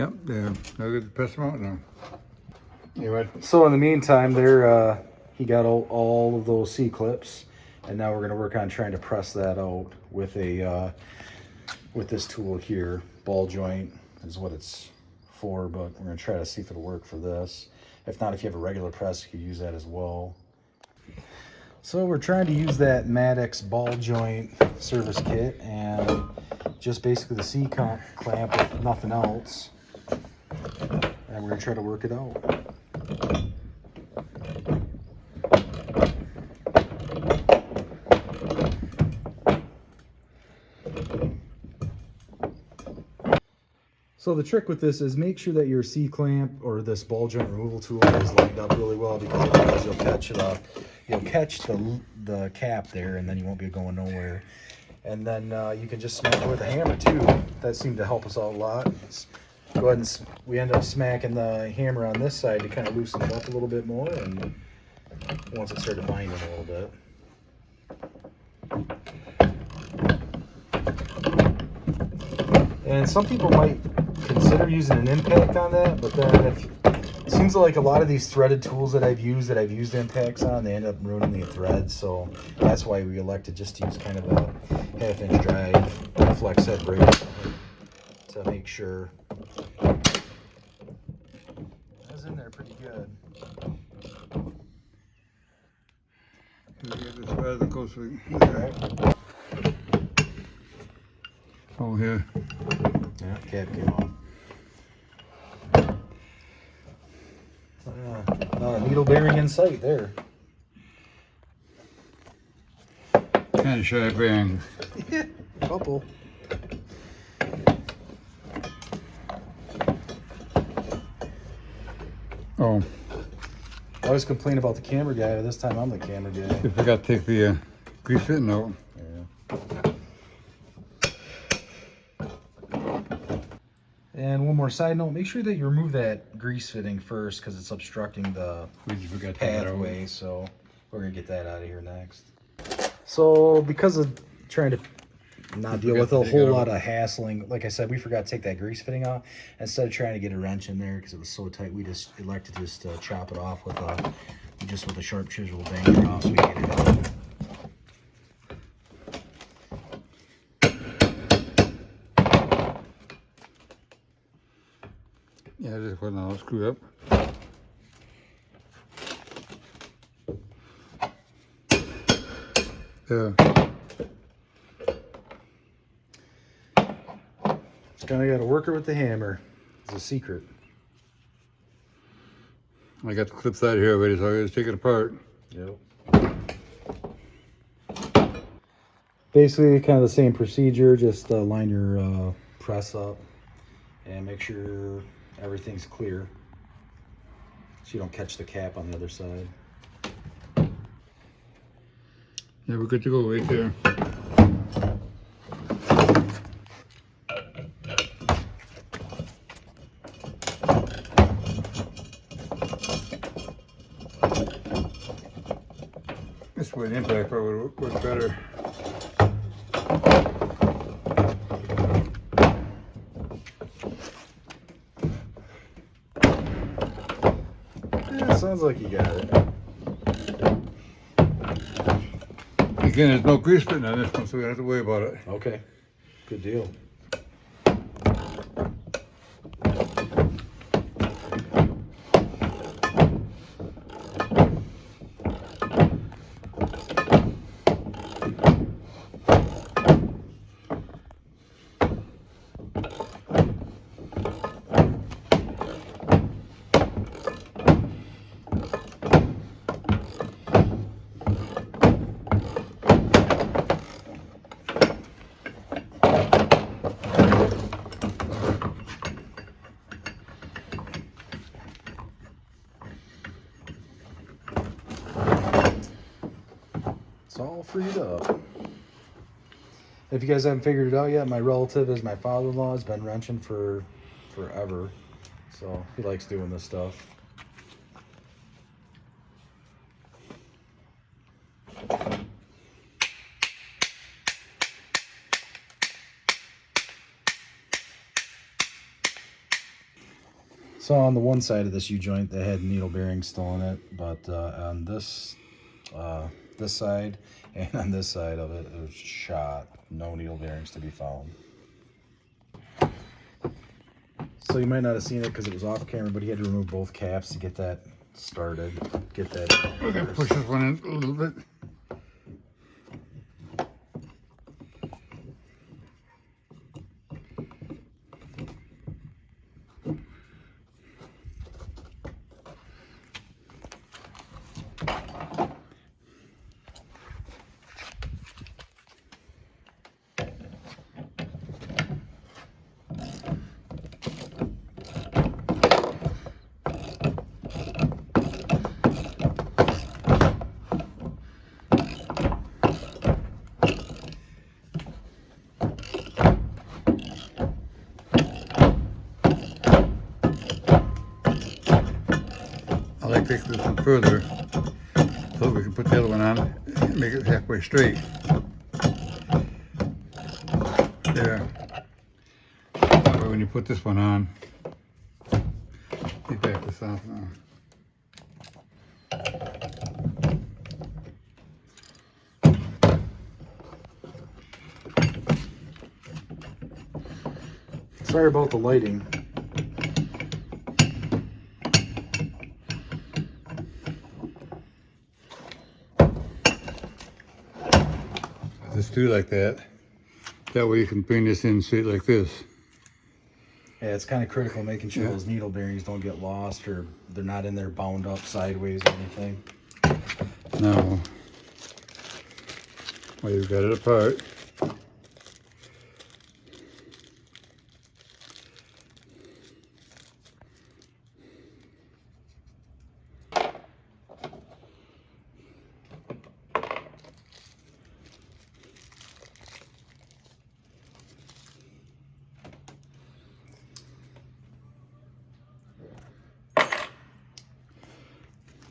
Yep, there. Now get the press them out now. You what? So in the meantime, there he got all of those C-clips, and now we're gonna work on trying to press that out with a with this tool here. Ball joint is what it's for, but we're gonna try to see if it'll work for this. If not, if you have a regular press, you can use that as well. So we're trying to use that Maddox ball joint service kit and just basically the C-clamp with nothing else. And we're gonna try to work it out. So the trick with this is make sure that your C-clamp or this ball joint removal tool is lined up really well, because otherwise you'll catch the cap there, and then you won't be going nowhere. And then you can just smack it with a hammer too. That seemed to help us out a lot. Go ahead and we end up smacking the hammer on this side to kind of loosen it up a little bit more, and once it started binding a little bit. And some people might consider using an impact on that, but then it seems like a lot of these threaded tools that I've used impacts on, they end up ruining the thread. So that's why we elected just to use kind of a 1/2-inch drive flex head brake to make sure that's in there pretty good. Get this rather closely. Okay. Oh, here. Yeah, cap came off. Not a needle bearing in sight there. Kind of sharp bang. Yeah, couple. Oh, I always complain about the camera guy, but this time I'm the camera guy. you forgot to take the grease fitting out. Yeah. And one more side note, make sure that you remove that grease fitting first, because it's obstructing the We just forgot to take it out. pathway. So we're gonna get that out of here next. So because of trying to not deal with a whole lot of hassling, like I said, we forgot to take that grease fitting off. Instead of trying to get a wrench in there because it was so tight, we just elected just to chop it off with a sharp chisel, bang it off so we get it out. Yeah, just wasn't all screwed up. Yeah. Just kind of got to work it with the hammer. It's a secret. I got the clips out of here already, so I just take it apart. Yep. Basically, kind of the same procedure. Just line your press up and make sure everything's clear, so you don't catch the cap on the other side. Yeah, we're good to go right there. This way, the impact probably would work better. Yeah, sounds like you got it. Again, there's no grease fitting on this one, so we don't have to worry about it. Okay, good deal. It's all freed up. If you guys haven't figured it out yet, my relative is my father-in-law. Has been wrenching for forever, so he likes doing this stuff. So on the one side of this U-joint, they had needle bearings still in it, but on this side and on this side of it, it was shot. No needle bearings to be found. So you might not have seen it because it was off camera, but he had to remove both caps to get that started. Get that. We're gonna push this one in a little bit. I like to take this one further so we can put the other one on and make it halfway straight. There. That way when you put this one on, you back this off now. Sorry about the lighting. Just do like that. That way you can bring this in straight like this. Yeah, it's kind of critical making sure those needle bearings don't get lost or they're not in there bound up sideways or anything. Now, well, you've got it apart.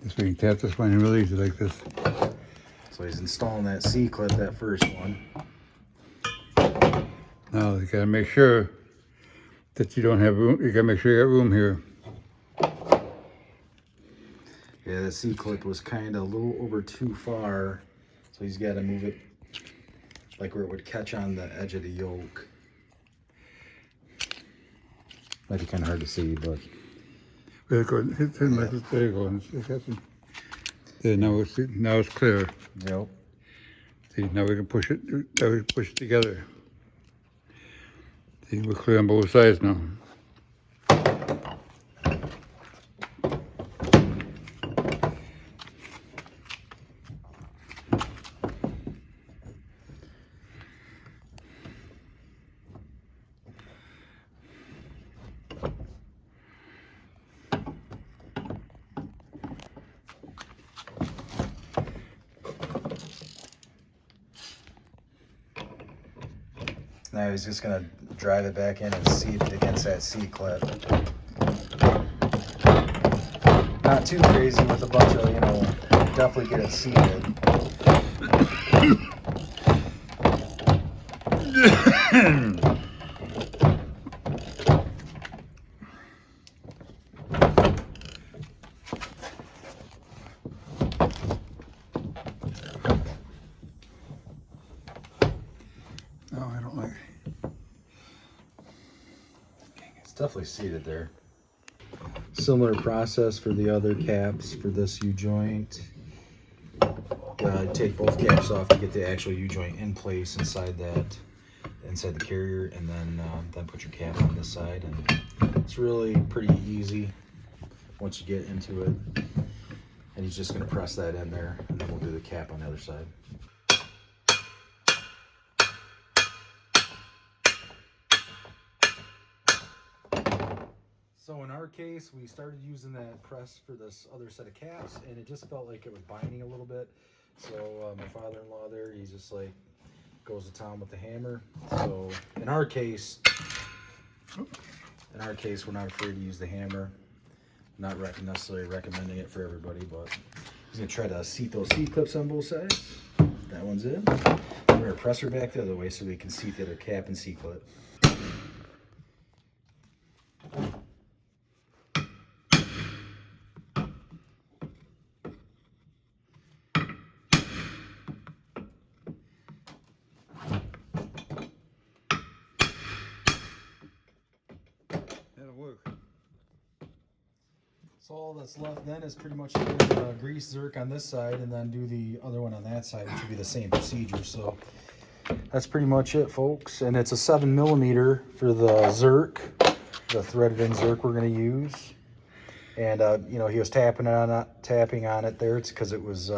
This way you can tap this one and release it like this. So he's installing that C-clip, that first one. Now you gotta make sure that you don't have room. You gotta make sure you got room here. Yeah, the C-clip was kind of a little over too far, so he's got to move it like where it would catch on the edge of the yoke. Might be kind of hard to see, but There you go. Hit him like this. There you go. There, now it's clear. yep. See, now we can push it. Now we can push it together. See, we're clear on both sides now. Now he's just gonna drive it back in and seat it against that C-clip. Not too crazy with a bunch of, definitely get it seated. No, I don't like it. It's definitely seated there. Similar process for the other caps for this U-joint. Take both caps off to get the actual U-joint in place inside the carrier, and then put your cap on this side. And it's really pretty easy once you get into it. And he's just going to press that in there, and then we'll do the cap on the other side. So in our case, we started using that press for this other set of caps, and it just felt like it was binding a little bit. So my father-in-law there, he's just like, goes to town with the hammer. So in our case, we're not afraid to use the hammer. Not necessarily recommending it for everybody, but he's gonna try to seat those C-clips on both sides. That one's in. We're gonna press her back the other way so we can seat the other cap and C-clip. So all that's left then is pretty much grease Zerk on this side and then do the other one on that side, which would be the same procedure. So that's pretty much it, folks. And it's a 7mm for the Zerk, the threaded in Zerk we're going to use. And you know, he was tapping on it there. It's because it was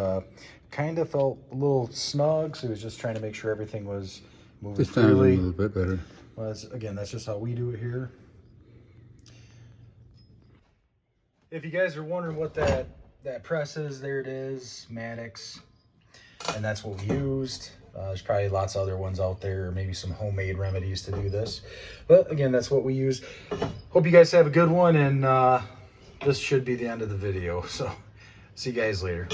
kind of felt a little snug, so he was just trying to make sure everything was moving Just sounded a freely. little bit better. Well, again, that's just how we do it here. If you guys are wondering what that press is, there it is, Maddox, and that's what we used. There's probably lots of other ones out there, or maybe some homemade remedies to do this. But again, that's what we use. Hope you guys have a good one, and this should be the end of the video. So see you guys later.